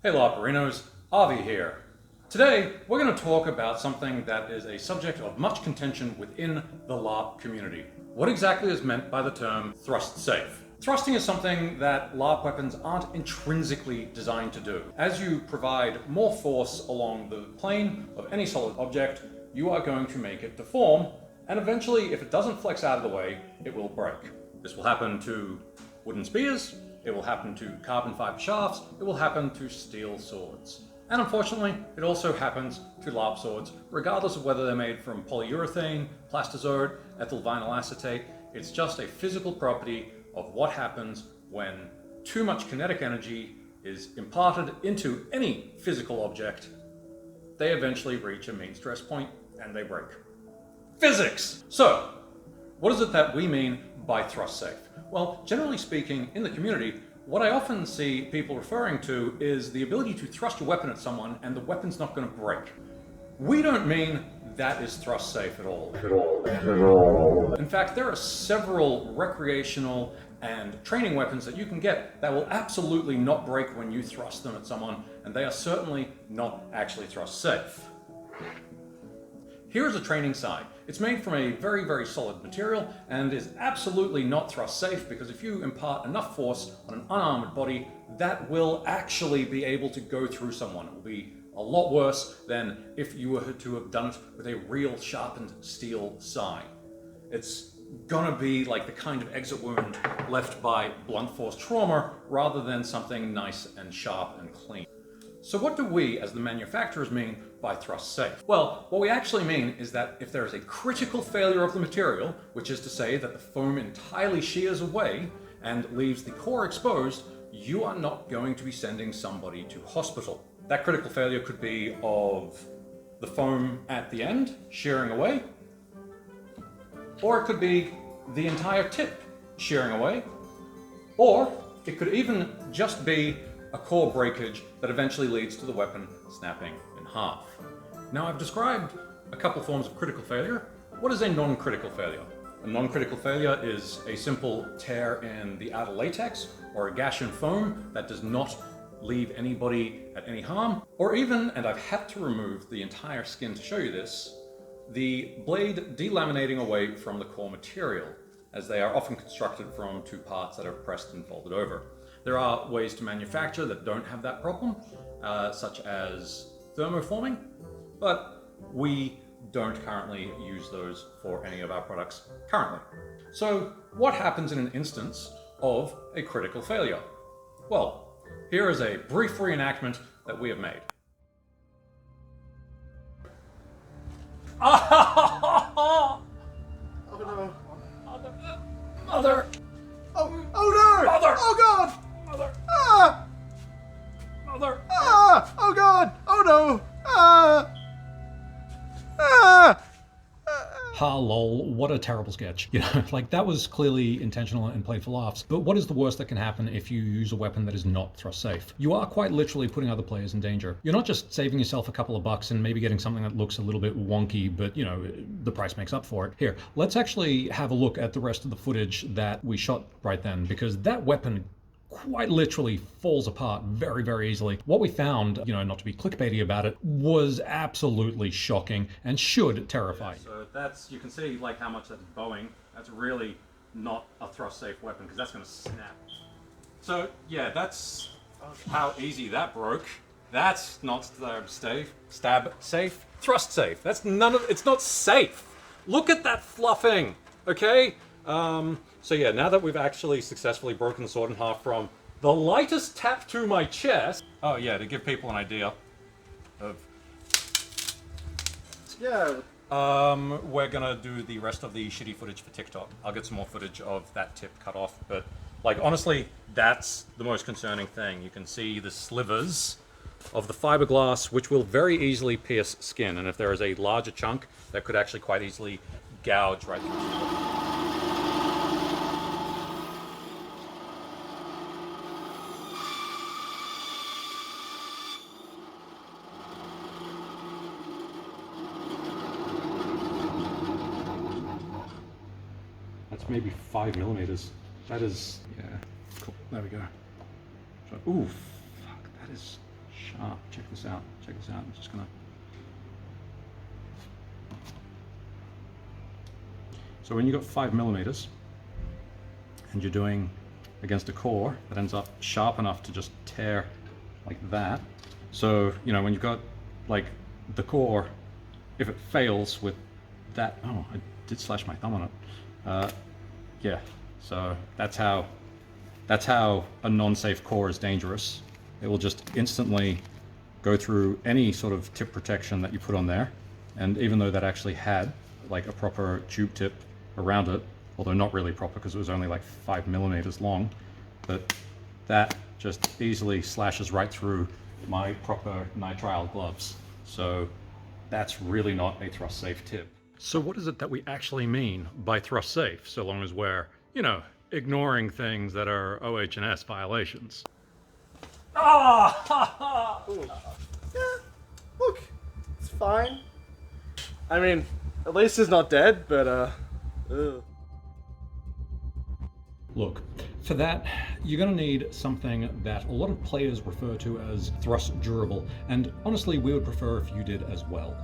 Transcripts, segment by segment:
Hey LARPerinos, Avi here. Today we're going to talk about something that is a subject of much contention within the LARP community. What exactly is meant by the term thrust safe? Thrusting is something that LARP weapons aren't intrinsically designed to do. As you provide more force along the plane of any solid object, you are going to make it deform, and eventually if it doesn't flex out of the way, it will break. This will happen to wooden spears, it will happen to carbon fiber shafts, it will happen to steel swords. And unfortunately, it also happens to LARP swords, regardless of whether they're made from polyurethane, plastisode, ethyl vinyl acetate. It's just a physical property of what happens when too much kinetic energy is imparted into any physical object. They eventually reach a mean stress point and they break. Physics! So, what is it that we mean by thrust safe? Well, generally speaking, in the community, what I often see people referring to is the ability to thrust your weapon at someone and the weapon's not going to break. We don't mean that is thrust safe at all. In fact, there are several recreational and training weapons that you can get that will absolutely not break when you thrust them at someone, and they are certainly not actually thrust safe. Here is a training side. It's made from a very, very solid material and is absolutely not thrust safe because if you impart enough force on an unarmored body, that will actually be able to go through someone. It will be a lot worse than if you were to have done it with a real sharpened steel side. It's gonna be like the kind of exit wound left by blunt force trauma rather than something nice and sharp and clean. So what do we, as the manufacturers, mean by thrust safe? Well, what we actually mean is that if there is a critical failure of the material, which is to say that the foam entirely shears away and leaves the core exposed, you are not going to be sending somebody to hospital. That critical failure could be of the foam at the end shearing away, or it could be the entire tip shearing away, or it could even just be a core breakage that eventually leads to the weapon snapping in half. Now, I've described a couple forms of critical failure. What is a non-critical failure? A non-critical failure is a simple tear in the outer latex or a gash in foam that does not leave anybody at any harm, or even, and I've had to remove the entire skin to show you this, the blade delaminating away from the core material, as they are often constructed from two parts that are pressed and folded over. There are ways to manufacture that don't have that problem, such as thermoforming, but we don't currently use those for any of our products currently. So what happens in an instance of a critical failure? Well, here is a brief reenactment that we have made. Oh no! Mother! Oh no! Mother! Oh god! Mother! Ah! Mother! Ah! Oh god! Oh no! Ah! Ah! Ha lol, what a terrible sketch. You know, like that was clearly intentional and played for laughs. But what is the worst that can happen if you use a weapon that is not thrust safe? You are quite literally putting other players in danger. You're not just saving yourself a couple of bucks and maybe getting something that looks a little bit wonky, but you know, the price makes up for it. Here, let's actually have a look at the rest of the footage that we shot right then, because that weapon quite literally falls apart very, very easily. What we found, you know, not to be clickbaity about it, was absolutely shocking and should terrify you. So that's, you can see like how much that's bowing. That's really not a thrust safe weapon because that's going to snap. So yeah, that's how easy that broke. That's not stab safe, thrust safe. That's none of, it's not safe. Look at that fluffing, okay? So yeah, now that we've actually successfully broken the sword in half from the lightest tap to my chest. Oh yeah, to give people an idea of. Yeah. We're gonna do the rest of the shitty footage for TikTok. I'll get some more footage of that tip cut off, but like honestly, that's the most concerning thing. You can see the slivers of the fiberglass, which will very easily pierce skin, and if there is a larger chunk, that could actually quite easily gouge right through the skin. That's maybe 5 millimeters. That is, yeah, cool. There we go. So, ooh, fuck, that is check this out. Check this out. I'm just gonna. So when you got 5mm and you're doing against a core that ends up sharp enough to just tear like that. So, you know, when you've got like the core, if it fails with that, oh, I did slash my thumb on it. Yeah, so that's how a non-safe core is dangerous. It will just instantly go through any sort of tip protection that you put on there. And even though that actually had like a proper tube tip around it, although not really proper because it was only like 5mm long, but that just easily slashes right through my proper nitrile gloves. So that's really not a thrust safe tip. So what is it that we actually mean by thrust safe, so long as we're, you know, ignoring things that are OH&S violations? Yeah, look, it's fine. I mean, at least he's not dead, but ugh. Look, for that, you're going to need something that a lot of players refer to as thrust durable, and honestly, we would prefer if you did as well.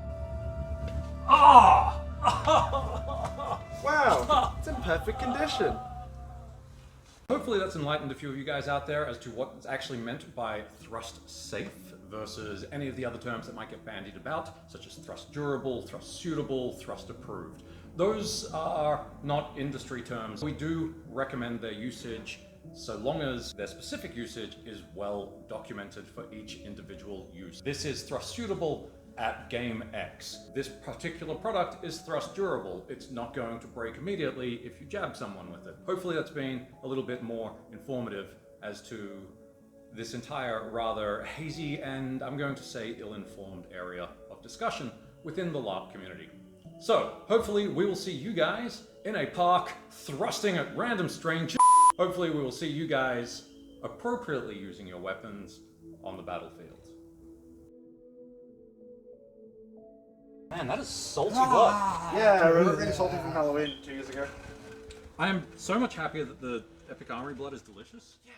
Wow, it's in perfect condition. Hopefully that's enlightened a few of you guys out there as to what's actually meant by thrust safe versus any of the other terms that might get bandied about, such as thrust durable, thrust suitable, thrust approved. Those are not industry terms. We do recommend their usage so long as their specific usage is well documented for each individual use. This is thrust suitable at game X. This particular product is thrust durable. It's not going to break immediately if you jab someone with it. Hopefully that's been a little bit more informative as to this entire rather hazy and, I'm going to say, ill-informed area of discussion within the LARP community. So, hopefully we will see you guys in a park thrusting at random strange shit. Hopefully we will see you guys appropriately using your weapons on the battlefield. Man, that is salty blood. Yeah, really salty from Halloween 2 years ago. I am so much happier that the Epic Armory blood is delicious. Yeah.